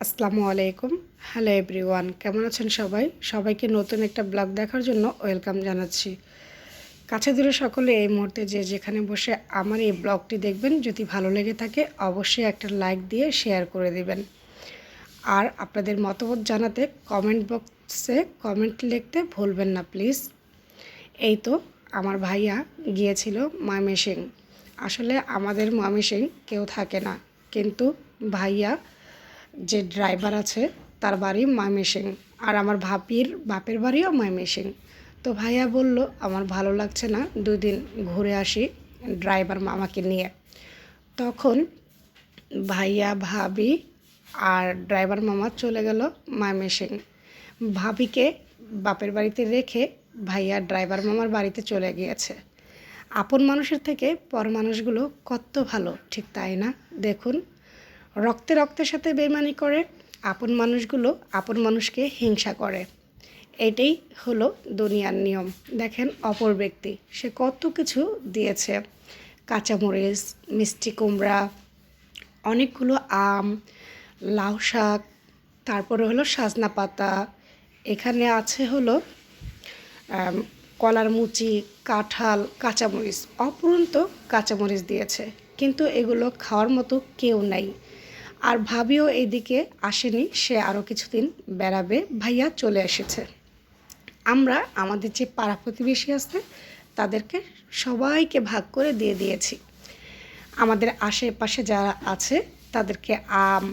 আসসালামু আলাইকুম। Hello everyone, কেমন আছেন সবাই? সবাইকে নতুন একটা ব্লগ দেখার জন্য ওয়েলকাম জানাচ্ছি। কাছে দূরে সকলে এই মুহূর্তে যে যেখানে বসে আমার এই ব্লগটি দেখবেন, যদি ভালো লেগে থাকে অবশ্যই একটা লাইক দিয়ে শেয়ার করে দিবেন। আর আপনাদের মতামত জানাতে কমেন্ট বক্সে কমেন্ট লিখতে ভুলবেন না প্লিজ। এই তো আমার ভাইয়া গিয়েছিল ময়মনসিং। আসলে আমাদের ময়মনসিং কেউ থাকে না, কিন্তু ভাইয়া যে ড্রাইভার আছে তার বাড়ি ময়মনসিং, আর আমার ভাবির বাপের বাড়িও ময়মনসিং। তো ভাইয়া বলল আমার ভালো লাগছে না, 2 দিন ঘুরে আসি ড্রাইভার মামাকে নিয়ে। তখন ভাইয়া, ভাবি আর ড্রাইভার মামা চলে গেল ময়মনসিং। ভাবিকে বাপের বাড়িতে রেখে ভাইয়া ড্রাইভার মামার বাড়িতে চলে গিয়েছে। আপন মানুষের থেকে পর মানুষগুলো কত ভালো, ঠিক তাই না? দেখুন, রক্তে রক্তের সাথে বেইমানি করে, আপন মানুষগুলো আপন মানুষকে হিংসা করে। এটাই হলো দুনিয়ার নিয়ম। দেখেন, অপর ব্যক্তি সে কত কিছু দিয়েছে, কাঁচামরিচ, মিষ্টি কুমড়া, অনেকগুলো আম, লাউ শাক, তারপরে হলো সজনা পাতা, এখানে আছে হলো কলার মুচি, কাঁঠাল, কাঁচামরিচ, অপরন্ত কাঁচামরিচ দিয়েছে। কিন্তু এগুলো খাওয়ার মতো কেউ নাই। আর ভাবিও এদিকে আসেনি, সে আরও কিছুদিন বেড়াবে, ভাইয়া চলে এসেছে। আমরা আমাদের যে পাড়া প্রতিবেশী আছে তাদেরকে সবাইকে ভাগ করে দিয়ে দিয়েছি। আমাদের আশেপাশে যারা আছে তাদেরকে আম,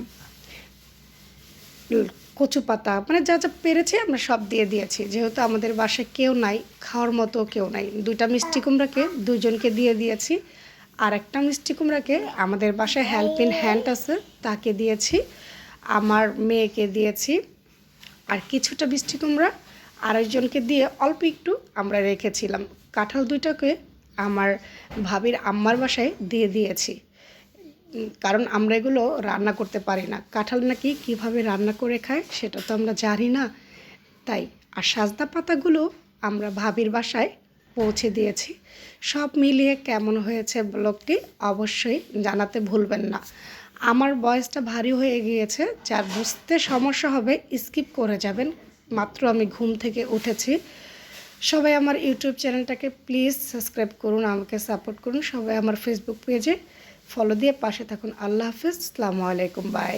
কচু পাতা, মানে যা যা পেরেছি আমরা সব দিয়ে দিয়েছি। যেহেতু আমাদের বাসায় কেউ নাই, খাওয়ার মতো কেউ নাই, 2টা মিষ্টি কুমড়াকে 2জনকে দিয়ে দিয়েছি। আর একটা মিষ্টি কুমড়াকে আমাদের বাসায় হেল্পিং হ্যান্ড আছে তাকে দিয়েছি, আমার মেয়েকে দিয়েছি। আর কিছুটা মিষ্টি কুমড়া আরেকজনকে দিয়ে অল্প একটু আমরা রেখেছিলাম। কাঁঠাল 2টাকে আমার ভাবির আম্মার বাসায় দিয়ে দিয়েছি, কারণ আমরা এগুলো রান্না করতে পারি না। কাঁঠাল নাকি কীভাবে রান্না করে খায় সেটা তো আমরা জানি না, তাই। আর সজনা পাতাগুলো আমরা ভাবির বাসায় পৌঁছে দিয়েছি। সব মিলিয়ে কেমন হয়েছে ব্লগটি অবশ্যই জানাতে ভুলবেন না। আমার ভয়েসটা ভারী হয়ে গিয়েছে, যার বুঝতে সমস্যা হবে স্কিপ করে যাবেন। মাত্র আমি ঘুম থেকে উঠেছি। সবাই আমার ইউটিউব চ্যানেলটাকে প্লিজ সাবস্ক্রাইব করুন, আমাকে সাপোর্ট করুন। সবাই আমার ফেসবুক পেজে ফলো দিয়ে পাশে থাকুন। আল্লাহ হাফিজ, আসসালামু আলাইকুম, বাই।